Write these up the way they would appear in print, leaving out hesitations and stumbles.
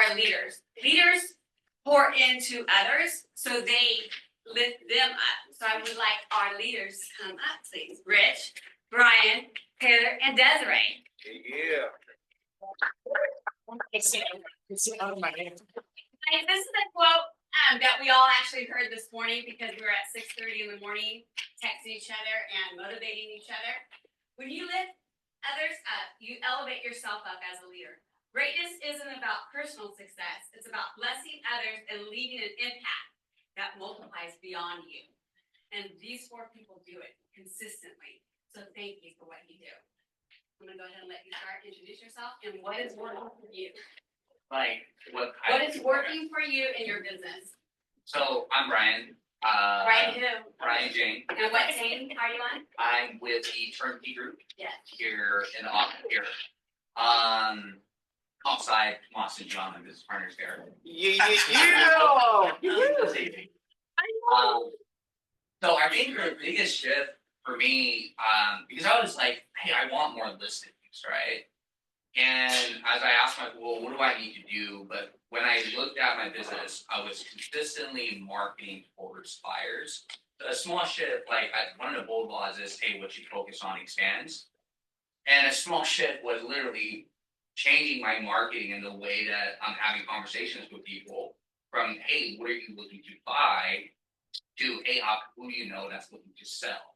are leaders. Leaders pour into others so they lift them up. So I would like our leaders to come up, please. Rich, Brian, Taylor, and Desiree. Yeah. This is a quote that we all actually heard this morning because we were at 6:30 in the morning texting each other and motivating each other. When you lift others up, you elevate yourself up as a leader. Greatness isn't about personal success. It's about blessing others and leaving an impact that multiplies beyond you. And these 4 people do it consistently. So thank you for what you do. I'm going to go ahead and let you start. Introduce yourself and what is working for you. Like what is working for you in your business? So I'm Brian. Brian who? Brian Jane. And what team are you on? I'm with the Turnkey Group. Yes. Here in the office here. Outside Moss and John, my business partners there. So I think the biggest shift for me, because I was like, hey, I want more listings, right? And as I asked myself, well, what do I need to do? But when I looked at my business, I was consistently marketing towards buyers. A small shift, like one of the bold laws is, hey, what you focus on expands. And a small shift was literally changing my marketing in the way that I'm having conversations with people from, hey, what are you looking to buy, to, hey, who do you know that's looking to sell?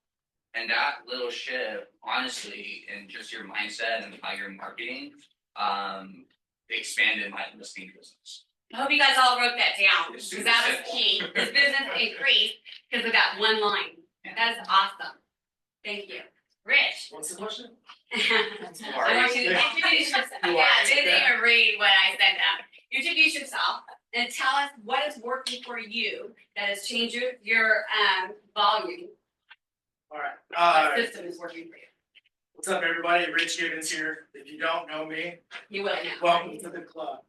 And that little shift, honestly, in just your mindset and how you're marketing, expanded my listing business. I hope you guys all wrote that down because that was key. This business increased because we got one line. That is awesome. Thank you. Rich. What's the question? I want you to introduce yourself. Yeah, didn't even read what I said now. Introduce yourself and tell us what is working for you that has changed your volume. All right. What system is working for you? What's up, everybody? Rich Gibbons here. If you don't know me, You will now. welcome to the club.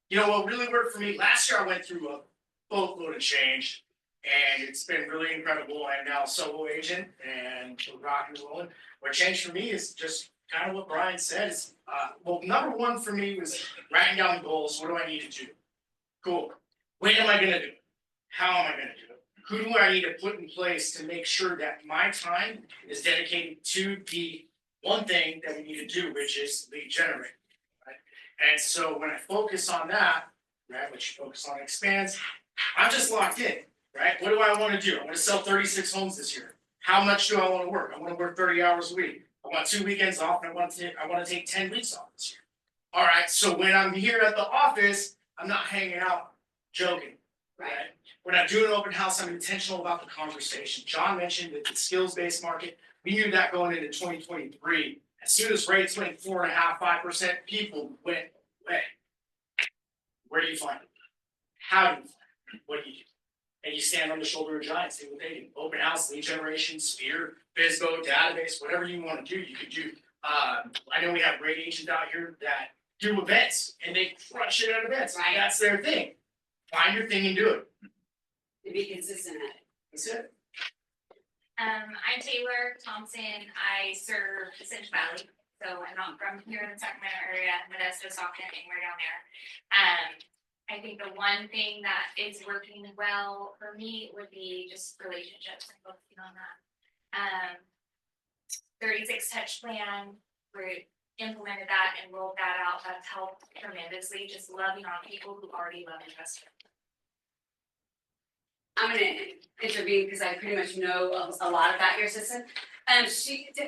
You know what really worked for me? Last year I went through a boatload of change, and it's been really incredible. I'm now a solo agent, and we're rocking and rolling. What changed for me is just kind of what Brian said. Is well, number one for me was writing down the goals. What do I need to do? Cool. When am I going to do it? How am I going to do it? Who do I need to put in place to make sure that my time is dedicated to the one thing that we need to do, which is lead generate, right? And so when I focus on that, right, which you focus on expands, I'm just locked in, right? What do I want to do? I want to sell 36 homes this year. How much do I want to work? I want to work 30 hours a week. I want 2 weekends off, and I want to take 10 weeks off this year. All right, so when I'm here at the office, I'm not hanging out joking, right? When I'm doing an open house, I'm intentional about the conversation. John mentioned that the skills-based market, we knew that going into 2023. As soon as rates went 4.5%, 5%, people went away. Where do you find it? How do you find it? What do you do? And you stand on the shoulder of giants, see what they do. Open house, lead generation, Sphere, BizBo, database, whatever you want to do, you could do. I know we have great agents out here that do events, and they crush it at events. Right. That's their thing. Find your thing and do it. To be consistent at it. That's it. I'm Taylor Thompson. I serve Central Valley, so I'm not from here in the Sacramento area, Modesto, Stockton, anywhere down there. I think the one thing that is working well for me would be just relationships and focusing on that. 36 touch plan, we implemented that and rolled that out. That's helped tremendously. Just loving on people who already love and trust you. I'm going to intervene because I pretty much know a lot about your assistant.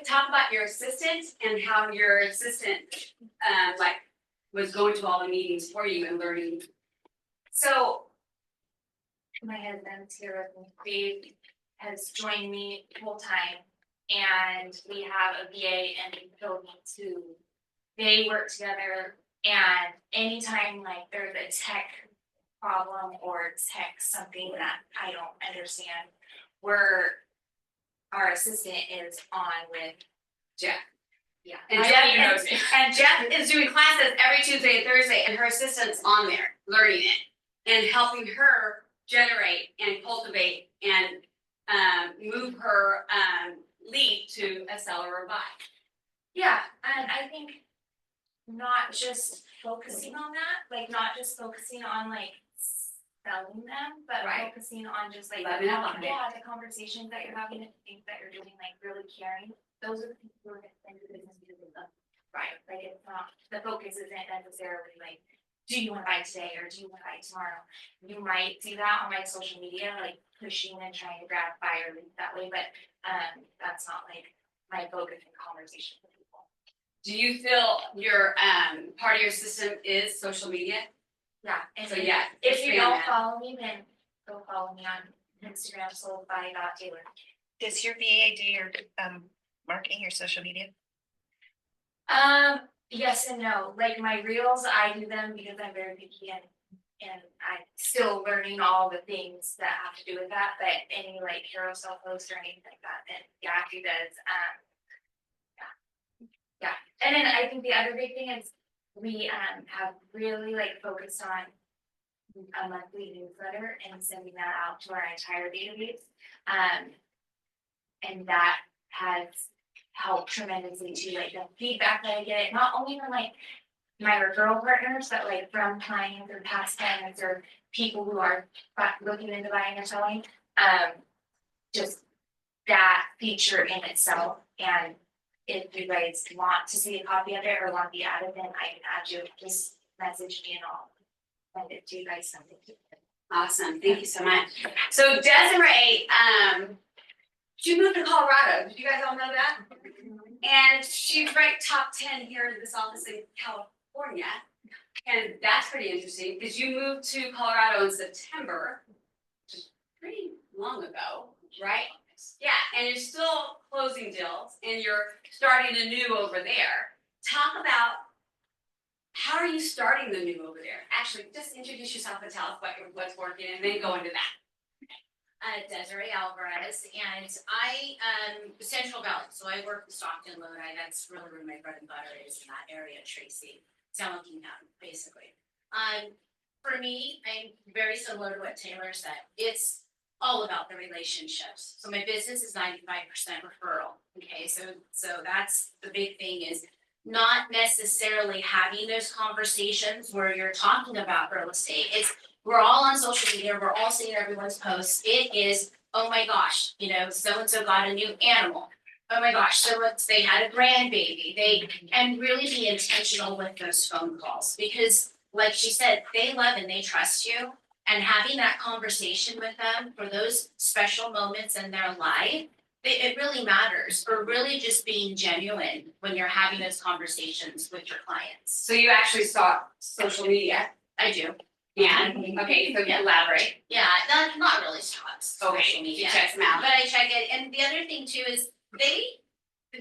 Talk about your assistant and how your assistant was going to all the meetings for you and learning. So my husband's here with me. Dave has joined me full time, and we have a VA and a building too. They work together, and anytime like there's a tech problem or tech something that I don't understand, our assistant is on with Jeff. Yeah, And Jeff is doing classes every Tuesday and Thursday, and her assistant's on there learning it and helping her generate and cultivate and move her lead to a seller or buy. Yeah, and I think not just focusing on that, like not just focusing on like selling them, but Right. focusing on just like Loving up on it. yeah, the conversations that you're having, and things that you're doing, like really caring. Those are the people who are gonna send you business because they love you. Right, like it's not, the focus isn't necessarily like, do you wanna buy today or do you wanna buy tomorrow? You might see that on my social media, like pushing and trying to grab buyer leads that way, but that's not like my focus in conversation with people. Do you feel your, part of your system is social media? Yeah, and So yeah, if you expand don't that. follow me, then go follow me on Instagram, soldby.taylor. Does your VA do your marketing, your social media? Yes and no, like my reels, I do them because I'm very picky and I'm still learning all the things that have to do with that, but any like carousel posts or anything like that, then Yahoo does, yeah, and then I think the other big thing is we have really like focused on a monthly newsletter and sending that out to our entire database. And that has helped tremendously too, like the feedback that I get, not only from like my referral partners, but like from clients or past clients or people who are looking into buying or selling. Just that feature in itself, and if you guys want to see a copy of it or want to be added, then I can add you, just message me and I'll send it to you guys something. Awesome, thank you so much. So Desiree, she moved to Colorado, did you guys all know that? And she's ranked top 10 here in this office in California. And that's pretty interesting, because you moved to Colorado in September, which is pretty long ago, right? Yeah, and you're still closing deals and you're starting anew over there. Talk about how are you starting the new over there? Actually, just introduce yourself and tell us what's working and then go into that. Desiree Alvarez, and I Central Valley, so I work in Stockton, Lodi. That's really where my bread and butter is, in that area, Tracy, San Joaquin County, basically. For me, I'm very similar to what Taylor said. It's all about the relationships. So my business is 95% referral. Okay, so that's the big thing, is not necessarily having those conversations where you're talking about real estate. It's we're all on social media, we're all seeing everyone's posts. It is, oh my gosh, so and so got a new animal. Oh my gosh, so they had a grandbaby. And really be intentional with those phone calls, because like she said, they love and they trust you. And having that conversation with them for those special moments in their life, it really matters. Or really just being genuine when you're having those conversations with your clients. So you actually saw social media. I do. And, okay, so elaborate. Yeah, not really shots. Okay, you check them out. But I check it, and the other thing too is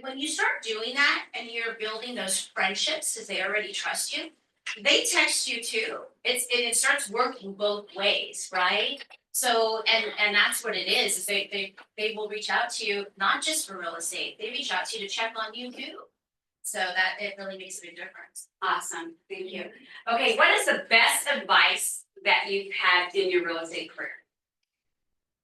when you start doing that and you're building those friendships, because they already trust you, they text you too. It starts working both ways, right? So and that's what it is they will reach out to you, not just for real estate, they reach out to you to check on you too. So that it really makes a big difference. Awesome, thank you. Okay, what is the best advice that you've had in your real estate career?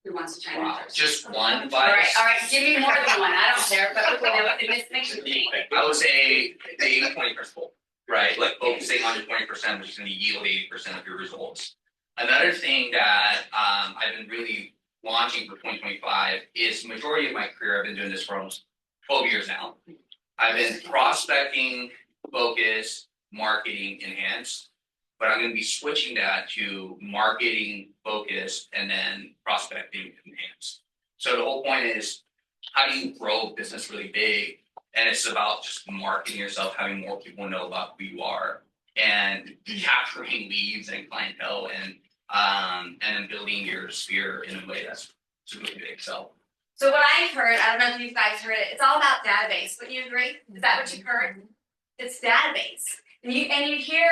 Who wants to chime in Wow, first? just one All right, advice. give me more than one, I don't care, but this makes you think. I would say the 80-20 principle, right? Like focusing on your 20%, which is gonna yield 80% of your results. Another thing that I've been really launching for 2025 is majority of my career, I've been doing this for almost 12 years now. I've been prospecting, focus, marketing, enhanced, but I'm gonna be switching that to marketing, focus, and then prospecting, enhanced. So the whole point is, how do you grow a business really big? And it's about just marketing yourself, having more people know about who you are, and capturing leads and clientele, and then building your sphere in a way that's really big. So what I've heard, I don't know if you guys heard it, it's all about database, wouldn't you agree? Is that what you've heard? It's database. And you hear,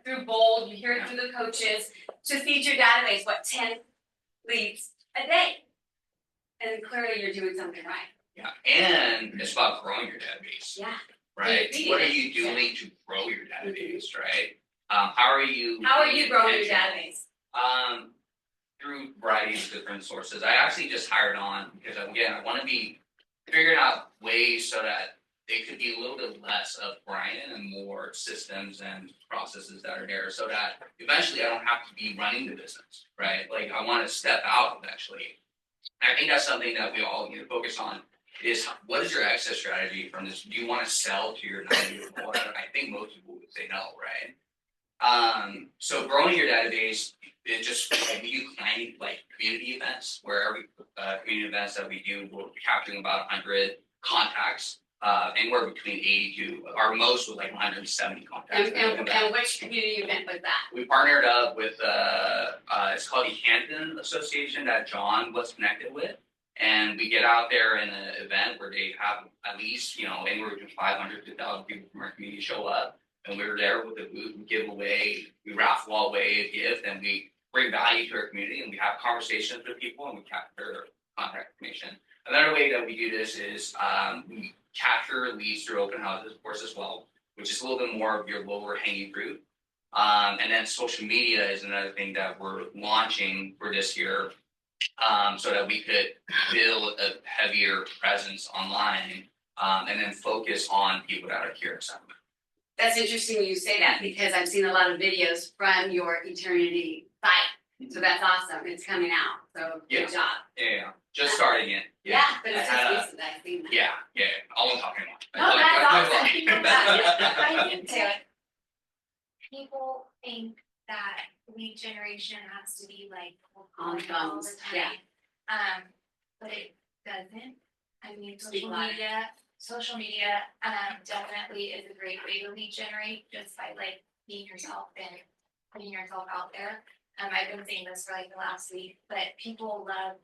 through Bold, you hear it through the coaches, to feed your database, 10 leads a day. And clearly you're doing something right. Yeah, and it's about growing your database, Yeah. right? Indeed. What are you doing to grow your database, right? How are you growing your intentional? database? Through a variety of different sources. I actually just hired on because again, I want to be figuring out ways so that it could be a little bit less of Brian and more systems and processes that are there, so that eventually I don't have to be running the business, right? Like, I wanna step out eventually. And I think that's something that we all need to focus on, is what is your exit strategy from this? Do you wanna sell to your 90-year-old? I think most people would say no, right? So growing your database, it just, like, we do planning, like, community events, where every community events that we do, we're capturing about 100 contacts, anywhere between 80 to, our most was like 170 contacts. And which community event was that? We partnered up with, it's called the Hampton Association that John was connected with. And we get out there in an event where they have at least, anywhere between 500 to 1,000 people from our community show up. And we were there with a booth, we give away, we raffle away a gift, and we bring value to our community, and we have conversations with people, and we capture their contact information. Another way that we do this is, we capture leads through open houses, of course, as well, which is a little bit more of your lower hanging fruit. And then social media is another thing that we're launching for this year, so that we could build a heavier presence online, and then focus on people that are here in Sacramento. That's interesting you say that, because I've seen a lot of videos from your Eternity site. So that's awesome. It's coming out. So good job. Yeah, just starting it. Yeah, but it's I had just recent. I've seen that. Yeah, all I'm talking No, about. that's awesome. I think that people think that lead generation has to be like On all the time. phones, yeah. But it doesn't. I mean, Speak social media definitely is a great way to lead generate, just by like being yourself and putting yourself out there. I've been saying this for like the last week, but people love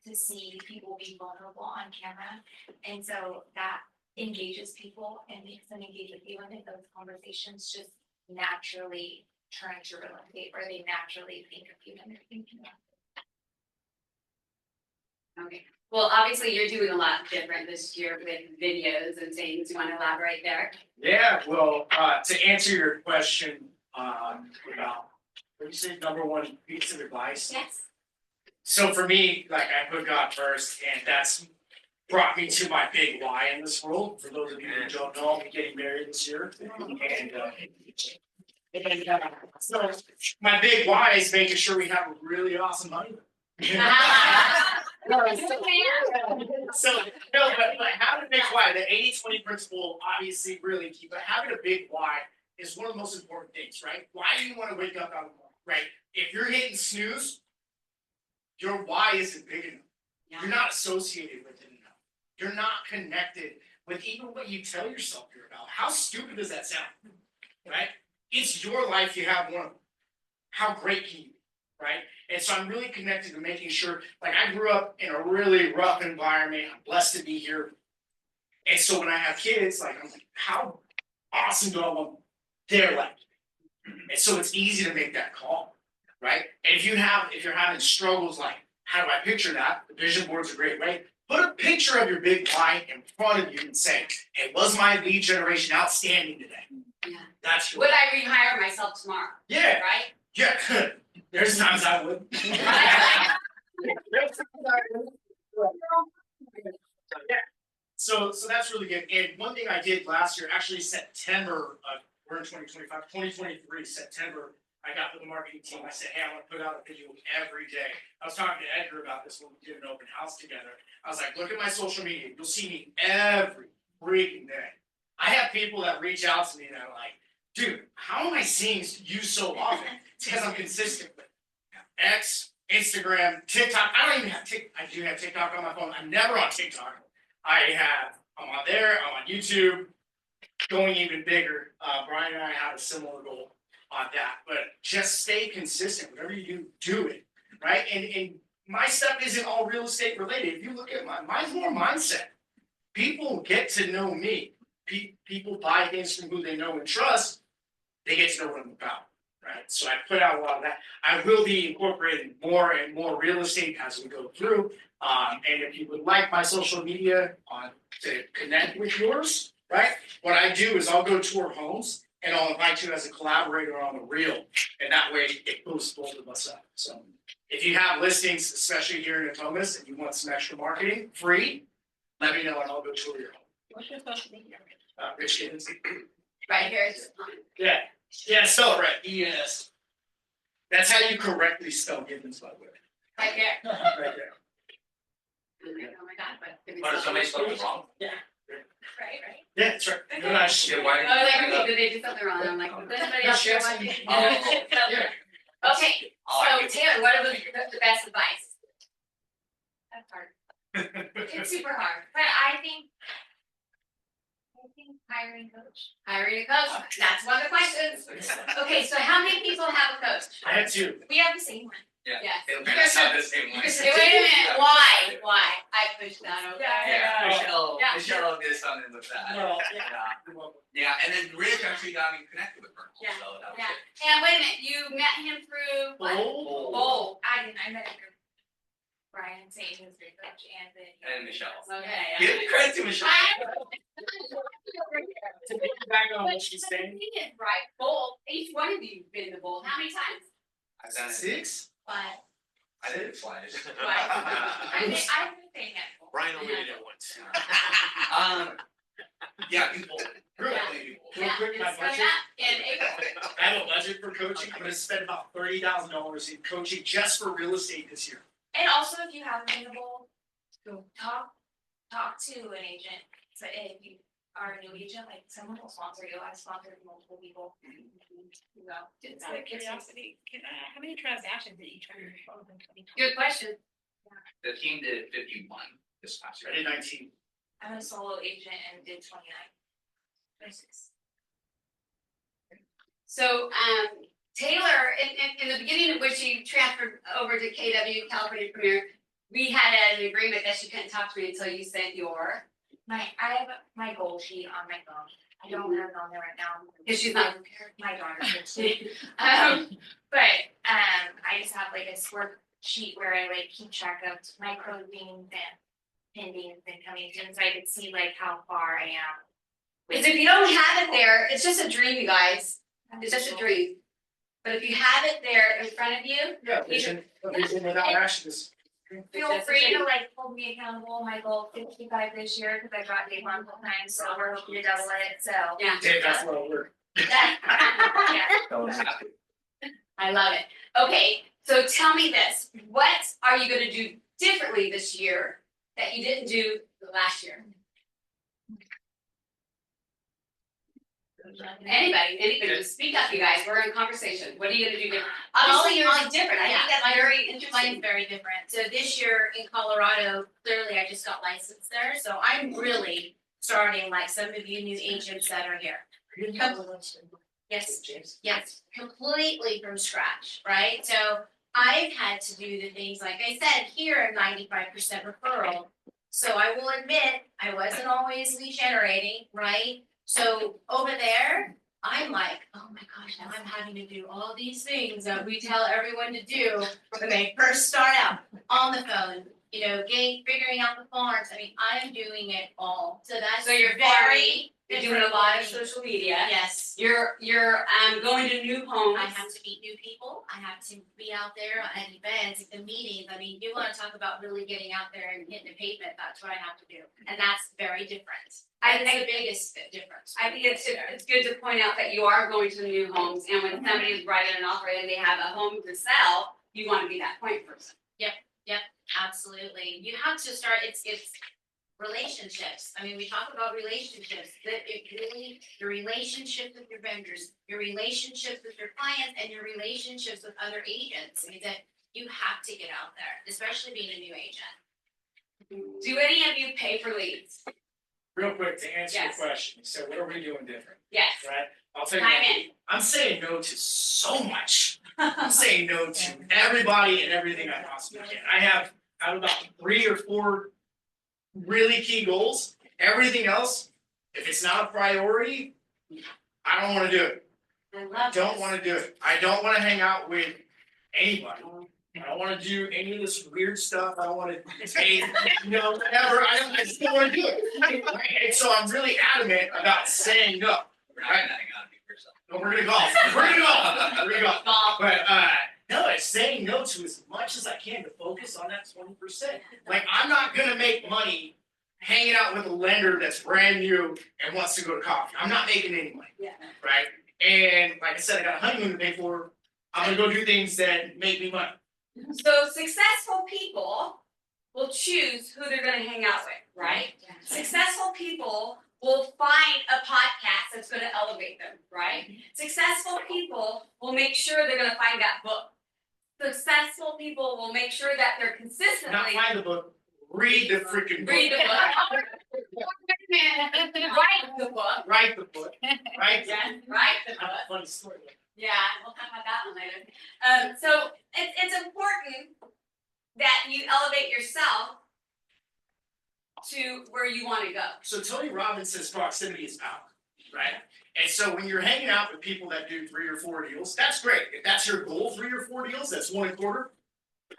to see people be vulnerable on camera, and so that engages people and makes them engage with you, and then those conversations just naturally turn to real estate, or they naturally think of you when they're thinking about it. Okay. Well, obviously you're doing a lot different this year with videos and things. You want to elaborate there? Yeah, well, to answer your question, about, what do you say, number one piece of advice? Yes. So for me, like, I put God first, and that's brought me to my big why in this world. For those of you who don't know, I'll be getting married this year, so my big why is making sure we have a really awesome honeymoon. So, no, but having a big why, the 80-20 principle, obviously really key, but having a big why is one of the most important things, right? Why do you want to wake up out of the morning, right? If you're hitting snooze, your why isn't big enough. Yeah. You're not associated with it enough. You're not connected with even what you tell yourself you're about. How stupid does that sound, right? It's your life, you have one of them. How great can you be, right? And so I'm really connected to making sure, like, I grew up in a really rough environment. I'm blessed to be here. And so when I have kids, like, I'm like, how awesome do I want their life? And so it's easy to make that call, right? And if you're having struggles, like, how do I picture that? The vision board's a great way. Put a picture of your big why in front of you and say, hey, was my lead generation outstanding today? Yeah. That's your Would I rehire myself tomorrow? Yeah, Right? yeah. There's times I would. Yeah. So that's really good. And one thing I did last year, actually September, we're in 2023, September, I got with the marketing team. I said, hey, I want to put out a video every day. I was talking to Edgar about this when we did an open house together. I was like, look at my social media. You'll see me every freaking day. I have people that reach out to me that are like, dude, how am I seeing you so often? It's because I'm consistent with X, Instagram, TikTok. I don't even have TikTok. I do have TikTok on my phone. I'm never on TikTok. I'm on there, I'm on YouTube, going even bigger. Brian and I have a similar goal on that, but just stay consistent. Whatever you do it, right? And my stuff isn't all real estate related. If you look at mine's more mindset. People get to know me. People buy things from who they know and trust. They get to know what I'm about, right? So I put out a lot of that. I will be incorporating more and more real estate as we go through. And if you would like my social media to connect with yours, right? What I do is I'll go tour homes and I'll invite you as a collaborator on the reel. And that way it boosts both of us up. So if you have listings, especially here in Atomas, and you want some extra marketing free, let me know and I'll go tour your home. Rich Gibbons. Right here. Yeah, spell it right, E-N-S. That's how you correctly spell Gibbons, by the way. Right there. Right there. Oh my God, but. What if somebody spelled it wrong? Right. Yeah, that's right. Good nice. Yeah, why? I was like, okay, did they do something wrong? I'm like, does anybody else hear what? Oh. Yeah. Okay, Oh, I so get it. Taylor, what are the best advice? That's hard. It's super hard, but I think hiring coach. Hiring a coach, that's one of the questions. Okay, so how many people have a coach? I had two. We have the same one. Yeah. Yes. They have the same one. Wait a minute, why? I pushed that, okay? Yeah, Yeah. Michelle did something with that. Well, Yeah, and then Rich actually got me connected with Merkel, Yeah, so that was yeah. it. And wait a minute, you met him through what? Bowl. I met him through Brian saying his great coach and then. And Michelle. Okay. Give credit to Michelle. To piggyback on what she's saying, Right, bowl, each one of you been to bowl, how many times? I've done it. 6? But. I did it twice. I've been saying that. Brian only did it once. Yeah, people. Really? Yeah, Real quick, it's my coming budget. up in April. I have a budget for coaching. I'm gonna spend about $30,000 in coaching just for real estate this year. And also, if you have available, talk to an agent. So if you are a new agent, like someone will sponsor you. I've sponsored multiple people. Well, it's Out of like curiosity, how many transactions did each one of them? Good question. The team did 51 this past I year. did 19. I'm a solo agent and did 29. So, Taylor, in the beginning of which she transferred over to KW, California Premier, we had an agreement that she couldn't talk to me until you sent your, I have my goal sheet on my phone. I don't have it on there right now. because she's not. My daughter did. But I just have like a worksheet where I like keep track of my closings and pendings and coming in, so I could see like how far I am. Because if you don't have it there, it's just a dream, you guys. It's just a dream. But if you have it there in front of you, Yeah, vision without ashes. Feel free to like hold me accountable. My goal 55 this year because I brought Dave on full time, so we're hoping to double it. So yeah. Dave, that's what I work. yeah. I love it. Okay, so tell me this, what are you gonna do differently this year that you didn't do last year? Anybody, speak up, you guys, we're in conversation, what are you gonna do different? Obviously, yours is different, I think that's very interesting. Mine's very different. So this year in Colorado, clearly I just got licensed there, so I'm really starting like some of you new agents that are here. Yes, yes, completely from scratch, right? So I've had to do the things, like I said, here 95% referral. So I will admit, I wasn't always lead generating, right? So over there, I'm like, oh my gosh, now I'm having to do all these things that we tell everyone to do when they first start out on the phone. You know, figuring out the forms. I mean, I'm doing it all. So that's So you're very. You're doing a lot of social media. Yes. You're going to new homes. I have to meet new people. I have to be out there at events, at the meetings. I mean, you wanna talk about really getting out there and hitting the pavement, that's what I have to do. And that's very different. That's the biggest difference. I think it's good to point out that you are going to new homes, and when somebody is writing an offer and they have a home to sell, you wanna be that point person. Absolutely. You have to start, it's relationships. I mean, we talk about relationships, that it really, your relationships with your vendors, your relationships with your clients, and your relationships with other agents. I mean, that you have to get out there, especially being a new agent. Do any of you pay for leads? Real quick, to answer your Yes. question, so what are we doing different, Yes. right? I'll tell you, Chime in. I'm saying no to so much. I'm saying no to everybody and everything I possibly can. I have about 3 or 4 really key goals. Everything else, if it's not a priority, I don't wanna do it. I love Don't this. wanna do it. I don't wanna hang out with anybody. I don't wanna do any of this weird stuff. I don't wanna take, whatever. I just don't wanna do it. And so I'm really adamant about saying no. We're not gonna hang out with yourself. No, we're gonna golf. We're gonna golf. We're gonna golf. Golf. But no, it's saying no to as much as I can to focus on that 20%. Like, I'm not gonna make money hanging out with a lender that's brand new and wants to go to coffee. I'm not making any money, Yeah. right? And like I said, I got a honeymoon to pay for. I'm gonna go do things that make me money. So successful people will choose who they're gonna hang out with, right? Successful people will find a podcast that's gonna elevate them, right? Successful people will make sure they're gonna find that book. Successful people will make sure that they're Not consistently find the book, read the freaking book. read the book. Write the book. Write the book, right? Yes, write the I have book. a funny story. Yeah, we'll talk about that one later. So it's important that you elevate yourself to where you wanna go. So Tony Robbins says proximity is power, right? And so when you're hanging out with people that do 3 or 4 deals, that's great. If that's your goal, 3 or 4 deals, that's 1.25,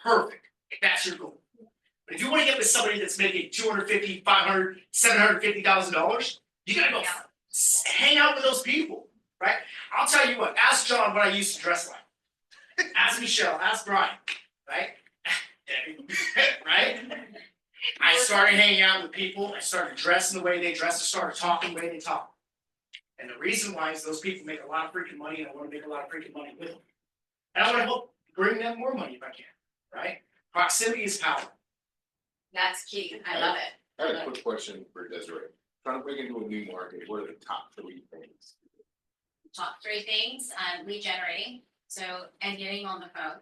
perfect, if that's your goal. But if you wanna get with somebody that's making $250,000, $500,000, $750,000, you gotta go hang out with those people, right? I'll tell you what, ask John what I used to dress like. Ask Michelle, ask Brian, right? Right? I started hanging out with people, I started dressing the way they dress, I started talking the way they talk. And the reason why is those people make a lot of freaking money and I wanna make a lot of freaking money with them. And I wanna help bring them more money if I can, right? Proximity is power. That's key, I love it. I have a quick question for Desiree. Trying to break into a new market, what are the top 3 things? Top 3 things, lead generating, so, and getting on the phone.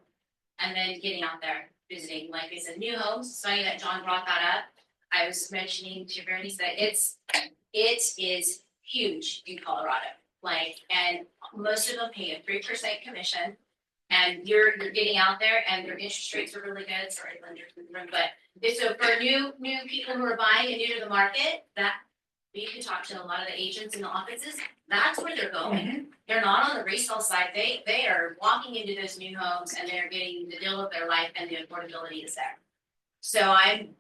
And then getting out there, visiting, like I said, new homes, it's funny that John brought that up. I was mentioning to Bernice that it is huge in Colorado, like, and most of them pay a 3% commission. And you're getting out there and their interest rates are really good, sorry, lenders in the room, but so for new people who are buying and new to the market, that you can talk to a lot of the agents in the offices, that's where they're going. They're not on the resale side, they are walking into those new homes and they're getting the deal of their life and the affordability is there. So I'm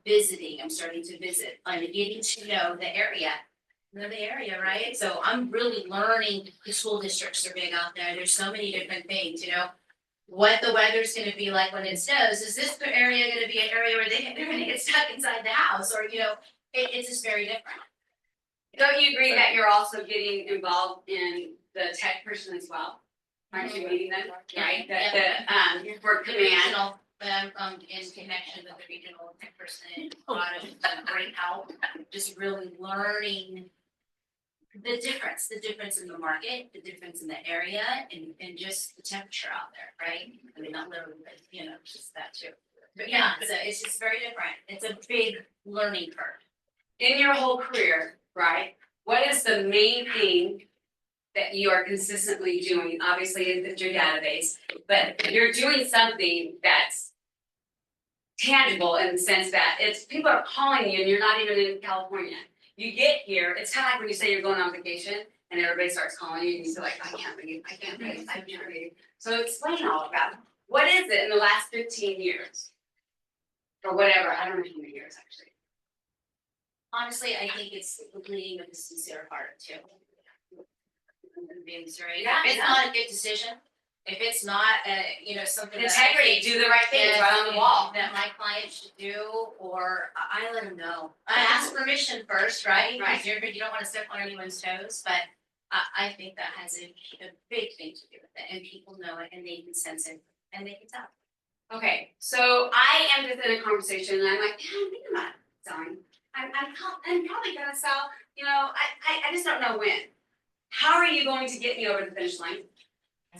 starting to visit, I'm getting to know the area. Know the area, right? So I'm really learning, the school districts are big out there, there's so many different things, what the weather's gonna be like when it snows, is this area gonna be an area where they're gonna get stuck inside the house, or, it's just very different. Don't you agree that you're also getting involved in the tech person as well? Aren't you meeting them, right? For command. Regional, in connection with the regional tech person, a lot of great help, just really learning the difference in the market, the difference in the area, and just the temperature out there, right? I mean, not literally, but just that too. But yeah, so it's just very different, it's a big learning curve. In your whole career, right? What is the main thing that you are consistently doing? Obviously, it's your database, but you're doing something that's tangible in the sense that it's people are calling you and you're not even in California. You get here, it's kind of like when you say you're going on vacation and everybody starts calling you and you say like, I can't leave. So explain all of that. What is it in the last 15 years? Or whatever, I don't know how many years actually. Honestly, I think it's leading with a sincere heart too. Being serious. Yeah, If it's yeah. not a good decision, if it's not, something that. I Integrity, think do the right thing, it's right on the wall. That my client should do, or I let them know. I ask permission first, right? Right. Because you don't wanna step on anyone's toes, but I think that has a big thing to do with it, and people know it, and they can sense it, and they can tell. Okay, so I am just in a conversation and I'm like, yeah, I'm thinking about selling. I'm probably gonna sell, I just don't know when. How are you going to get me over the finish line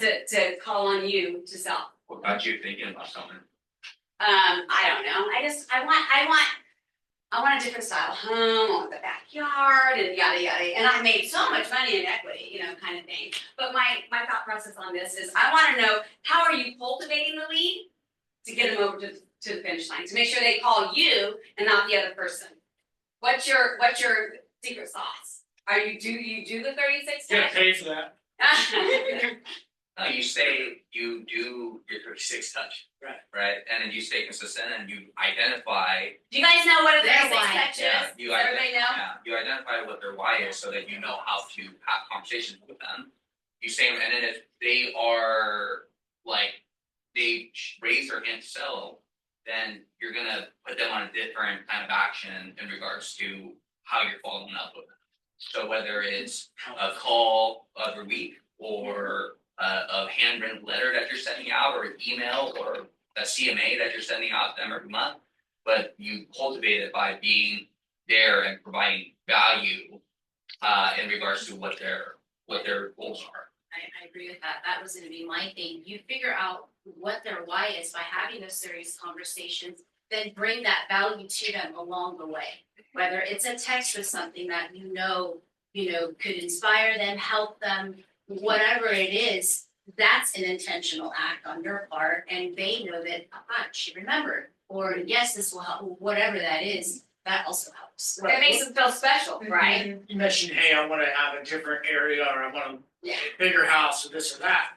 to call on you to sell? What got you thinking about something? I don't know, I want a different style home, I want the backyard and yada yada, and I made so much money in equity, kind of thing. But my thought process on this is, I wanna know, how are you cultivating the lead to get them over to the finish line, to make sure they call you and not the other person? What's your secret sauce? Do you do the 36 Get times? paid for that. No, you say you do your 36 touch. Right. Right, and then you stay consistent and you identify. Do you guys know what a Their 36 why, touch Yeah, is? you Does everybody know? Yeah, you identify what their why is so that you know how to have conversations with them. You say, and then if they are like, they raise their hand to sell, then you're gonna put them on a different kind of action in regards to how you're following up with them. So whether it's a call every week or a handwritten letter that you're sending out or an email or a CMA that you're sending out to them every month. But you cultivate it by being there and providing value in regards to what their goals are. I agree with that. That was gonna be my thing. You figure out what their why is by having those serious conversations, then bring that value to them along the way. Whether it's a text with something that you know, could inspire them, help them, whatever it is, that's an intentional act on your part, and they know that, she remembered, or yes, this will help, whatever that is, that also helps. It makes them feel special, right? You mentioned, hey, I wanna have a different area, or I want Yeah. a bigger house, or this or that.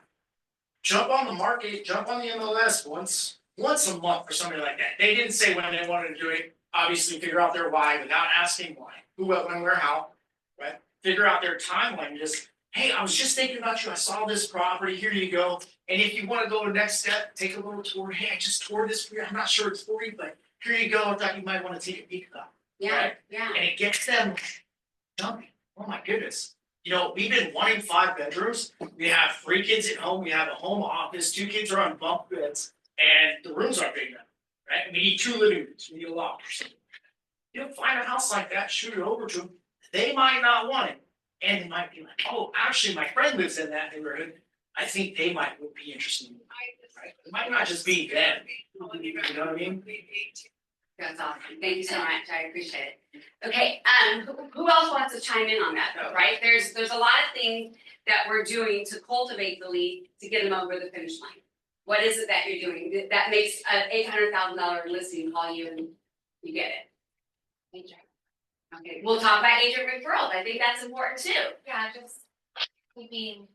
Jump on the market, jump on the MLS once a month or something like that. They didn't say when they wanted to do it, obviously figure out their why without asking why, who, what, when, where, how, right? Figure out their timeline, just, hey, I was just thinking about you, I saw this property, here you go. And if you wanna go to the next step, take a little tour, hey, I just toured this for you, I'm not sure it's for you, but here you go, I thought you might wanna take a peek at that. Yeah, yeah. And it gets them jumping, oh my goodness. You know, we've been wanting 5 bedrooms, we have 3 kids at home, we have a home office, 2 kids are on bunk beds, and the rooms aren't big enough, right? We need 2 living rooms, we need a loft or something. You know, find a house like that, shoot it over to them, they might not want it. And they might be like, oh, actually, my friend lives in that neighborhood, I think they would be interested in it, right? It might not just be them, you know what I mean? That's awesome. Thank you so much. I appreciate it. Okay, who else wants to chime in on that though, right? There's a lot of things that we're doing to cultivate the lead to get them over the finish line. What is it that you're doing that makes an $800,000 listing call you and you get it? Agent. Okay, we'll talk about agent referrals. I think that's important too. Yeah, just keeping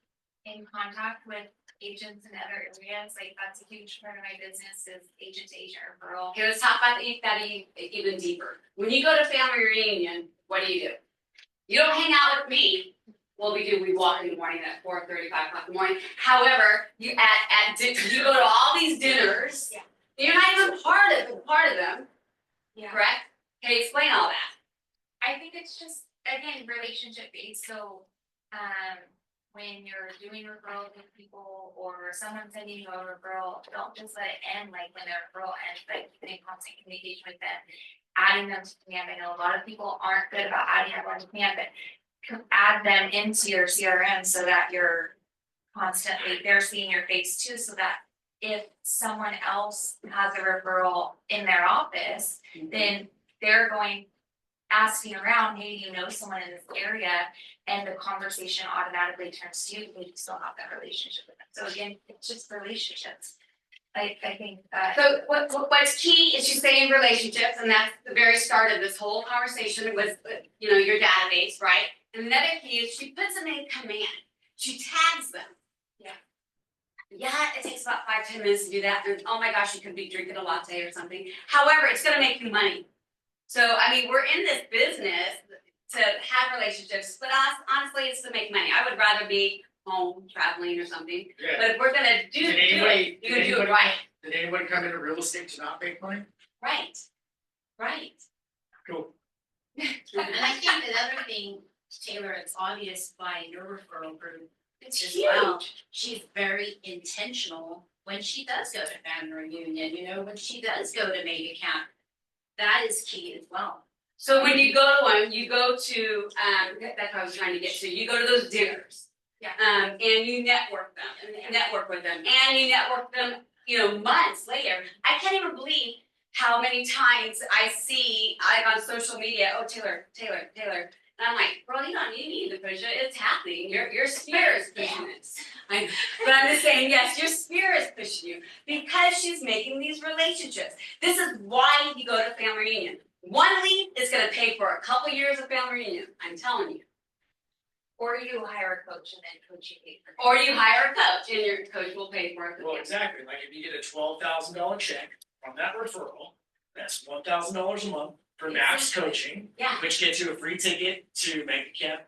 in contact with agents in other areas, like that's a huge part of my business is agent to agent referral. Okay, let's talk about that even deeper. When you go to family reunion, what do? You don't hang out with me. Well, we do. We walk in the morning at 4:30, 5 o'clock in the morning. However, you you go to all these dinners. Yeah. You're not even part of them, Yeah. correct? Okay, explain all that. I think it's just, again, relationship based, so, when you're doing referrals with people or someone sending you a referral, don't just let it end like when their referral ends, like keep in constant communication with them. Adding them to command, I know a lot of people aren't good about adding everyone to command, but add them into your CRM so that you're constantly, they're seeing your face too, so that if someone else has a referral in their office, then they're going asking around, hey, do you know someone in this area? And the conversation automatically turns to you, because you still have that relationship with them. So again, it's just relationships. I think that. So what's key is you stay in relationships, and that's the very start of this whole conversation with, your database, right? And another key is she puts them in command. She tags them. Yeah, it takes about 5-10 minutes to do that, and oh my gosh, you could be drinking a latte or something. However, it's gonna make you money. So, I mean, we're in this business to have relationships, but honestly, it's to make money. I would rather be home traveling or something, Yeah. but if we're gonna do Did it, anybody- you're gonna do it right. Did anyone come into real estate to not make money? Right. Cool. And I think another thing, Taylor, it's obvious by your referral group It's as huge. well. She's very intentional when she does go to family reunion, when she does go to mega camp. That is key as well. So when you go to one, you go to, that's what I was trying to get to, you go to those dinners. Yeah. And you network with them, and you network them, months later. I can't even believe how many times I see, on social media, oh, Taylor. And I'm like, bro, you need to push it, it's happening, your spirit is pushing this. But I'm just saying, yes, your spirit is pushing you, because she's making these relationships. This is why you go to family reunion. One lead is gonna pay for a couple years of family reunion, I'm telling you. Or you hire a coach and then coach you pay for. Or you hire a coach and your coach will pay for it. Well, exactly, like if you get a $12,000 check from that referral, that's $1,000 a month for max coaching, Yeah, which gets you a free ticket to make a camp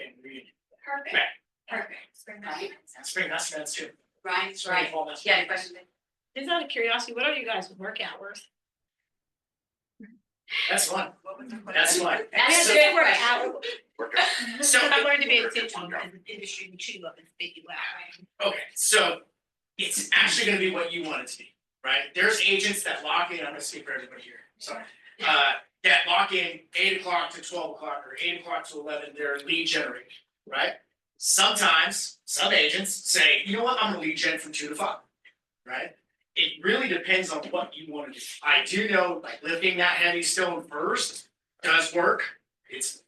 and reunion. perfect, Right. perfect, Spring Right. Spring, that's too. right, Spring, right. fall, that's. Yeah, question? Just out of curiosity, what are you guys' work hours? That's fun. That's fun. That's So- a good question. So, I learned to be intentional as an industry, we chew up and spit you out. okay, so it's actually gonna be what you want it to be, right? There's agents that lock in, I'm gonna speak for everybody here, sorry. That lock in 8 o'clock to 12 o'clock or 8 o'clock to 11, they're lead generating, right? Sometimes, some agents say, you know what, I'm gonna lead gen from 2 to 5, right? It really depends on what you wanna do. I do know, like, lifting that heavy stone first does work. It's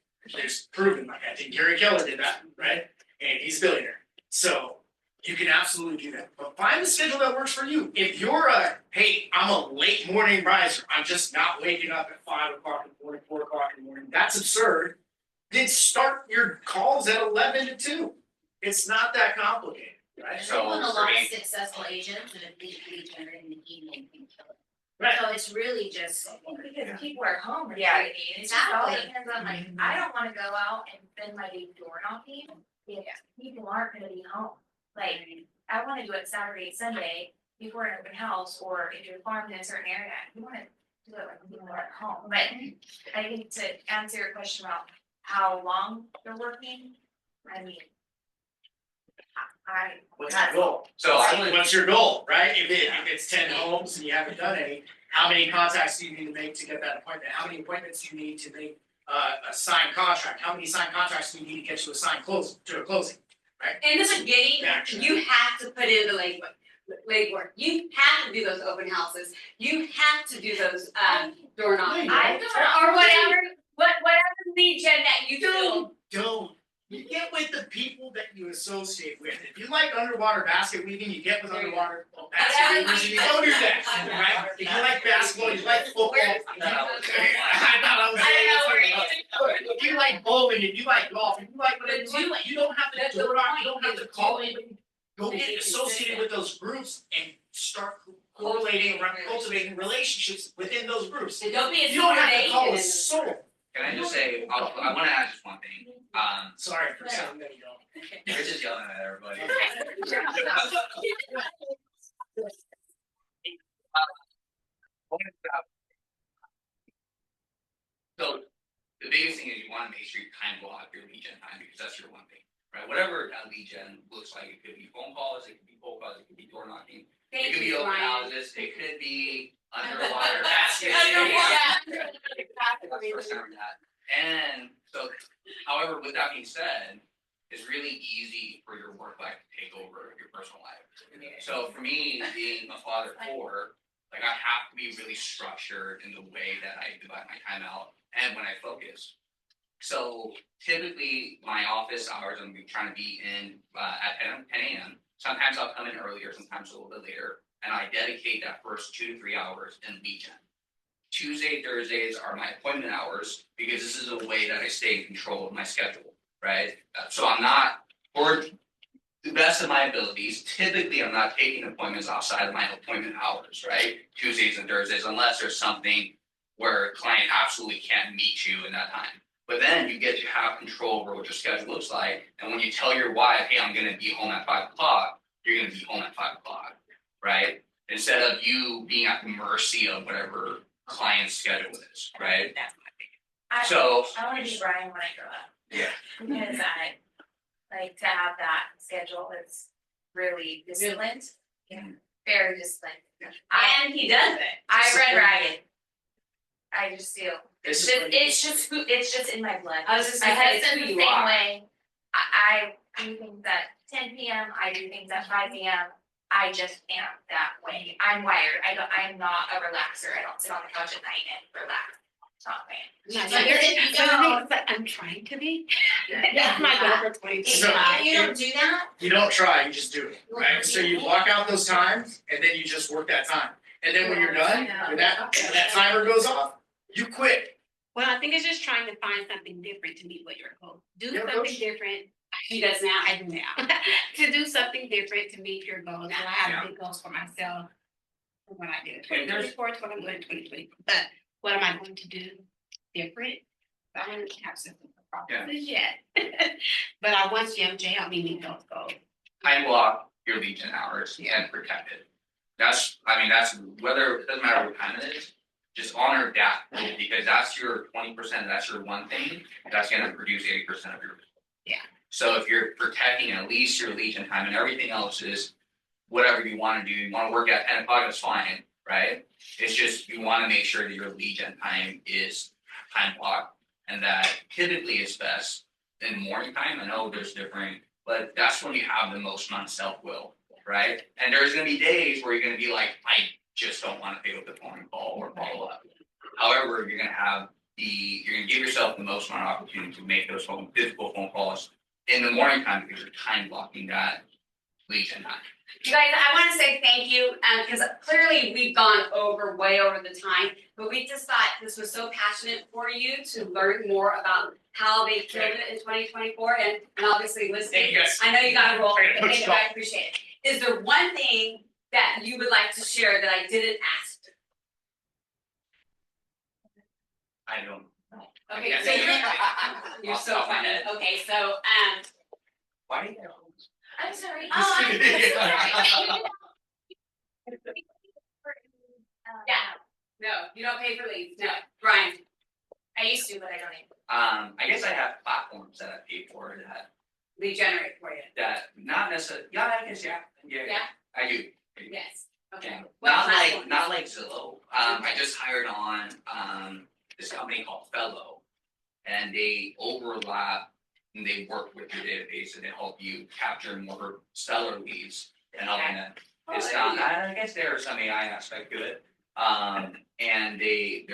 proven, like, I think Gary Keller did that, right? And he's a billionaire. So you can absolutely do that, but find the schedule that works for you. If you're hey, I'm a late morning riser, I'm just not waking up at 5 o'clock in the morning, 4 o'clock in the morning, that's absurd. Then start your calls at 11 to 2. It's not that complicated, right? So, I know a for lot me- of successful agents that have lead generating in the evening and kill it. Right. So it's really just. Because people are home, Yeah, it's just all exactly. depends on like, I don't wanna go out and spend my day door knocking if people aren't gonna be home. Like, I wanna do it Saturday, Sunday, before an open house, or if you're farming in a certain area, you wanna do it when people are at home. But I think to answer your question about how long they're working, I mean, I. What's your goal? So I would, What's your goal, right? If it's 10 homes and you haven't done any, how many contacts do you need to make to get that appointment? How many appointments do you need to make a signed contract? How many signed contracts do you need to get to a signed to a closing? In the beginning, Action. you have to put in the legwork. You have to do those open houses. You have to do those door knocking. I Or whatever lead gen that you do. Don't. You get with the people that you associate with. If you like underwater basket weaving, you get with underwater basket weavers, and you go do that, right? If you like basketball, you like football. I thought I was. If you like bowling, if you like golf, if you like whatever, you don't have to door knock, you don't have to call anybody. Go get associated with those groups and start correlating, cultivating relationships within those groups. And don't be a You don't have to super call a agent. soul. can I just say, I wanna add just one thing, Sorry for saying that you don't. you're just yelling at everybody. So, the biggest thing is you wanna make sure you time block your lead gen time, because that's your one thing, right? Whatever that lead gen looks like, it could be phone calls, it could be cold calls, it could be door knocking. It Thank could be you, open Ryan. houses, it could be underwater basket. Underwater. First time that. And so, however, with that being said, it's really easy for your work life to take over your personal life. So for me, being a father of 4, like I have to be really structured in the way that I divide my time out and when I focus. So typically, my office hours, I'm trying to be in at 10 a.m. Sometimes I'll come in earlier, sometimes a little bit later, and I dedicate that first 2 to 3 hours in lead gen. Tuesday, Thursdays are my appointment hours because this is a way that I stay in control of my schedule, right? So I'm not, for the best of my abilities, typically I'm not taking appointments outside of my appointment hours, right? Tuesdays and Thursdays, unless there's something where a client absolutely can't meet you in that time. But then you get to have control over what your schedule looks like, and when you tell your wife, hey, I'm gonna be home at 5 o'clock, you're gonna be home at 5 o'clock, right? Instead of you being at the mercy of whatever client's schedule is, right? So, I wanna be Brian when I grow up. Yeah. Because I like to have that schedule that's really disciplined. Yeah. Very disciplined. And he does it. I run ragged. I just do. Discipline. It's just in my blood. I was just My gonna say, it's husband's who the you same are. way. I do things at 10 p.m. I do things at 5 p.m. I just am that way. I'm wired. I'm not a relaxer. I don't sit on the couch at night and relax. It's not me. But if you don't, But I'm trying to be. Yeah. That's my goal for 2020. So- if you don't do that, You don't try, you just do it, right? So you block out those times and then you just work that time. And then when you're done, when that timer goes off, you quit. Well, I think it's just trying to find something different to meet what your goal. Do Yeah, something Coach. different. He does now. I do now. To do something different to meet your goals. So I have big goals for myself. For what I did in 2024, it's what I'm doing in 2020. But what am I going to do different? I don't have something for processes yet. But I want CMJ help me meet those goals. time block your lead gen hours and protect it. That's whether, it doesn't matter what time it is, just honor that, because that's your 20%, that's your one thing, that's gonna produce 80% of your. Yeah. So if you're protecting at least your legion time and everything else is whatever you wanna do, you wanna work at 10 o'clock, that's fine, right? It's just, you wanna make sure that your legion time is time blocked, and that typically is best in morning time. I know there's different, but that's when you have the most amount of self-will, right? And there's gonna be days where you're gonna be like, I just don't wanna pick up the phone and call or follow up. However, you're gonna give yourself the most amount of opportunity to make those physical phone calls in the morning time, because you're time blocking that legion time. You guys, I wanna say thank you, because clearly we've gone way over the time, but we just thought this was so passionate for you to learn more about how they killed it in 2024, and obviously listening. Thank you guys. I know you got a role, Okay, but let's thank you, go. I appreciate it. Is there one thing that you would like to share that I didn't ask? I don't. Okay, Yeah. so you're Off the so top of my funny. head. Okay, so Why do you? I'm sorry. Oh, I'm sorry. Yeah. no, you don't pay for leads. No, Brian. I used to, but I don't anymore. I guess I have platforms that I pay for Lead generate for you. that not necessarily, yeah, I guess, yeah, Yeah. I do. Yes. Okay. Yeah. What Not like platforms? Zillow, I just hired on, this company called Fellow. And they overlap and they work with your database and they help you capture more seller leads and helping them. It's not, I guess there's some AI aspect to it. And they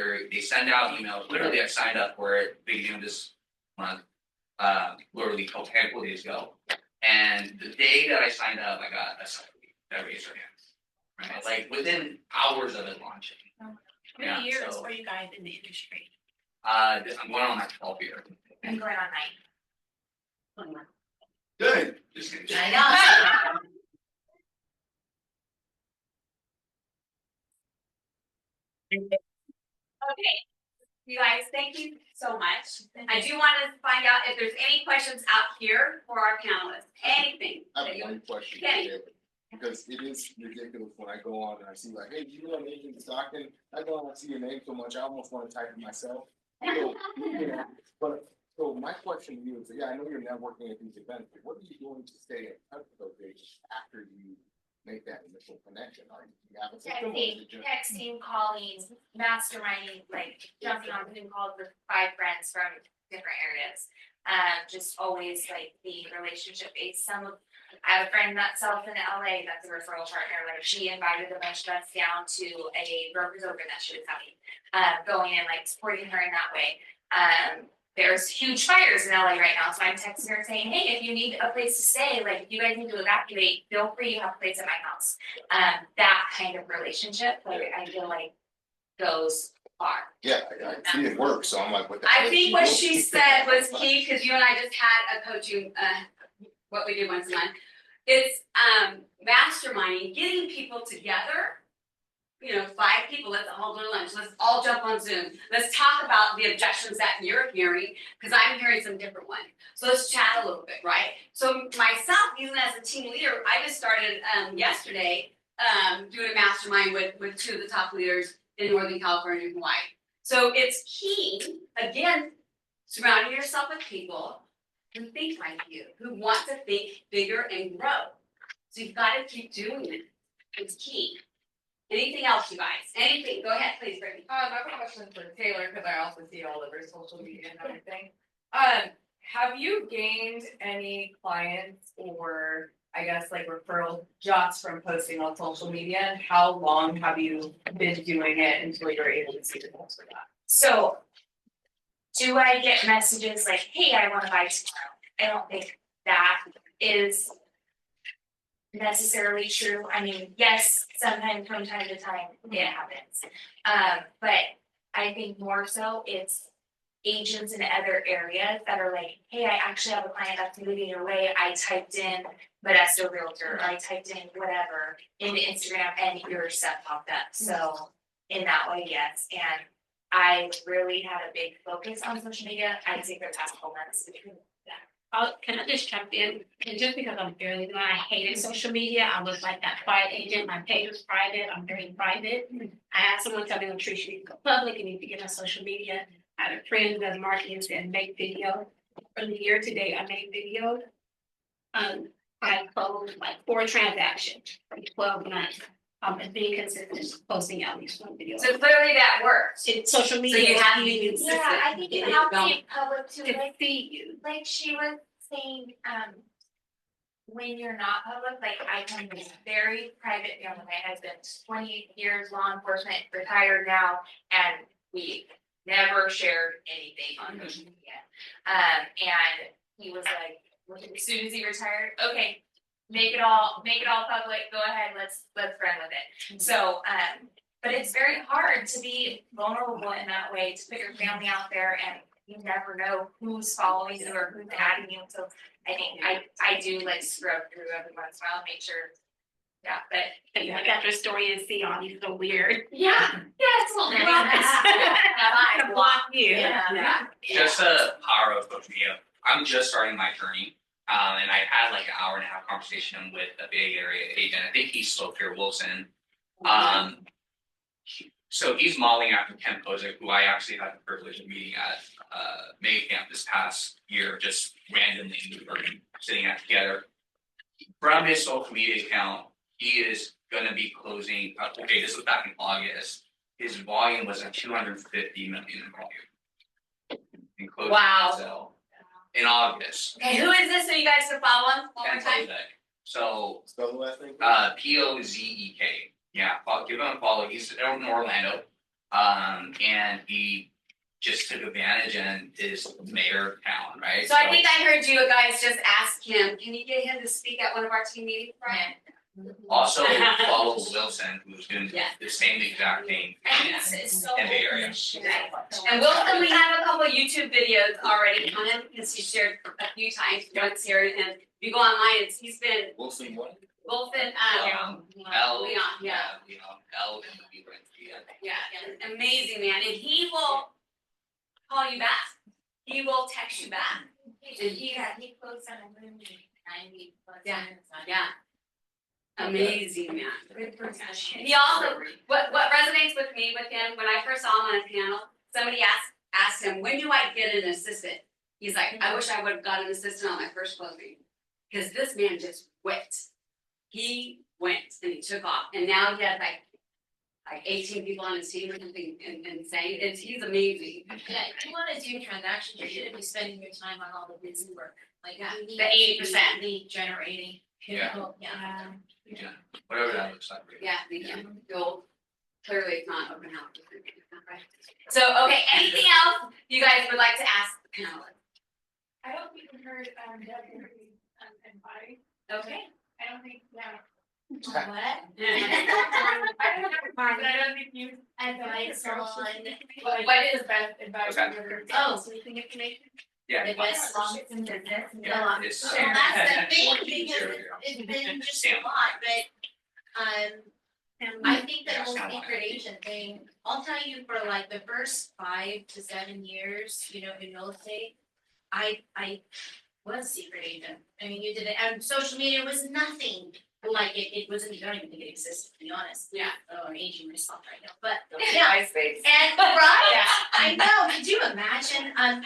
send out emails, literally I signed up for it beginning of this month. Literally a handful of days ago. And the day that I signed up, I got a seller lead that raised their hand. Right, like within hours of it launching. How Yeah, many years so- were you guys in the industry? I'm going on my 12th year. I'm going on 9. Good. Just kidding. I know. Okay. You guys, thank you so much. I do want to find out if there's any questions out here for our panelists. Anything. I that have you- one question. Kenny. David, because it is ridiculous when I go on and I see like, hey, you know, Nathan Stockton, I go on and see your name so much, I almost want to type it myself. So, you know, but, so my question to you is, yeah, I know you're networking at these events, but what are you doing to stay in touch with those agents after you make that initial connection? Are you have a system or is it just? Texting, calling, masterminding, like jumping on Zoom calls with 5 friends from different areas. Just always like being relationship based. I have a friend that's sells in LA that's a referral partner. Like she invited a bunch of us down to a broker's open that she was having. Going and like supporting her in that way. There's huge fires in LA right now, so I'm texting her saying, hey, if you need a place to stay, like if you guys need to evacuate, feel free, you have a place at my house. That kind of relationship, like I feel like goes far. Yeah, I see it work, so I'm like, what the I hell is think what doing? she said was key, because you and I just had a coaching, what we do once a month. It's masterminding, getting people together. 5 people, let's all go to lunch, let's all jump on Zoom. Let's talk about the objections that you're hearing, because I'm hearing some different ones. So let's chat a little bit, right? So myself, even as a team leader, I just started yesterday doing a mastermind with 2 of the top leaders in Northern California and Hawaii. So it's key, again, surrounding yourself with people who think like you, who want to think bigger and grow. So you've got to keep doing it. It's key. Anything else, you guys? Anything? Go ahead, please, Brittany. I have a question for Taylor, because I also see all over social media and everything. Have you gained any clients or I guess like referrals just from posting on social media? And how long have you been doing it until you're able to see the results for that? So do I get messages like, hey, I wanna buy tomorrow? I don't think that is necessarily true. I mean, yes, sometimes from time to time it happens. But I think more so it's agents in other areas that are like, hey, I actually have a client that's moving your way. I typed in Modesto Realtor, or I typed in whatever into Instagram and your stuff popped up. So in that way, yes. And I really had a big focus on social media, I'd say for the past couple months. Can I just jump in? And just because I'm fairly new, I hated social media. I was like that quiet agent. My page was private. I'm very private. I had someone tell me, Latricia, you need to go public. You need to get on social media. I had a friend who does marketing and said, make video. From the year to date, I made video. I closed like 4 transactions from 12 months. And being consistent, posting at least one video. So clearly that works. It's social So media. you have to is be being consistent. Yeah, I think you have to be public too, to like, see you. like she was saying, when you're not public, like I come from a very private family, my husband's 28 years law enforcement, retired now, and we never shared anything on social media. And he was like, as soon as he retired, okay, make it all public, go ahead, let's run with it. So, but it's very hard to be vulnerable in that way, to put your family out there, and you never know who's following you or who's adding you, so I think I do like scrub through every once in a while, make sure. Yeah, but And I got your story and see all these so weird. yeah, it's a little bit. I block you. Yeah. Just the power of social media. I'm just starting my journey. And I had like an hour and a half conversation with a big area agent. I think he's Sophia Wilson. So he's modeling after Ken Posick, who I actually had the privilege of meeting at May Camp this past year, just randomly in Newburgh, sitting at together. From his social media account, he is gonna be closing, okay, this was back in August. His volume was at 250 million in volume. In closing Wow. sale in August. Okay, who is this so you guys can follow him one Ken more time? Posick. So Spell the last name? Pozek. Yeah, give him a follow. He's in Orlando. And he just took advantage and is mayor of town, right? So I think I heard you guys just ask him, can you get him to speak at one of our team meetings, Brian? Also follow Wilson, who's doing Yeah. the same exact thing And it's so. in Bay Area. And Wilson, we have a couple YouTube videos already on him, because he shared a few times once here, and if you go online, he's been, Wilson what? Wilson, L, Leon, yeah. L and the B branch, Yeah, and amazing man, and he will call you back. He will text you back. He closed on a room 90 plus. Yeah. minutes on it. Yeah. Amazing man. Good person. He also, what resonates with me with him, when I first saw him on a panel, somebody asked him, when do I get an assistant? He's like, I wish I would have got an assistant on my first closing. Cause this man just went. He went and he took off, and now he has like 18 people on his team or something insane. He's amazing. Yeah, if you wanna do transactions, you shouldn't be spending your time on all the busy work, like Yeah, you need the to be 80%. lead generating. Yeah. Yeah. yeah, whatever that looks like. Yeah, thank you. You'll, clearly it's not open house. So, okay, anything else you guys would like to ask the panelists? I don't think we heard, Debbie, and Bobby. Okay. I don't think, yeah. What? I don't have mine, but I don't think you. Advice on, What is best advice? Okay. Oh. Sleeping information? Yeah. the best Long as in business. Yeah, it's- so that's the thing, because Sure. it's been just a lot, but, I think the whole secret agent thing, I'll tell you, for like the first 5 to 7 years, you know, in real estate, I was secret agent. I mean, you did it, and social media was nothing like it wasn't, I don't even think it existed, to be honest. Yeah. Oh, I'm aging myself right now, but, yeah, MySpace. and, right, I know, could you imagine, and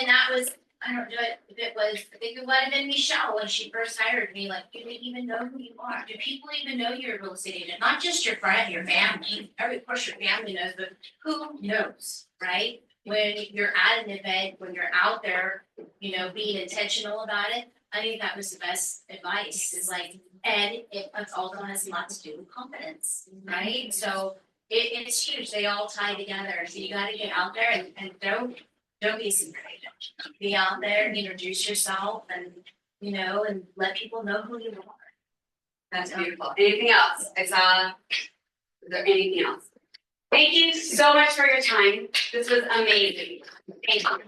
that was, I don't know, if it was, I think it might have been Michelle when she first hired me, like, do they even know who you are? Do people even know you're a real estate agent? Not just your friend, your family, of course your family knows, but who knows, right? When you're at an event, when you're out there, you know, being intentional about it, I think that was the best advice, is like, and it also has a lot to do with confidence, right? So it's huge, they all tie together, so you gotta get out there and don't be a secret agent. Be out there, introduce yourself, and, you know, and let people know who you are. That's beautiful. Anything else? Is there anything else? Thank you so much for your time. This was amazing. Thank you.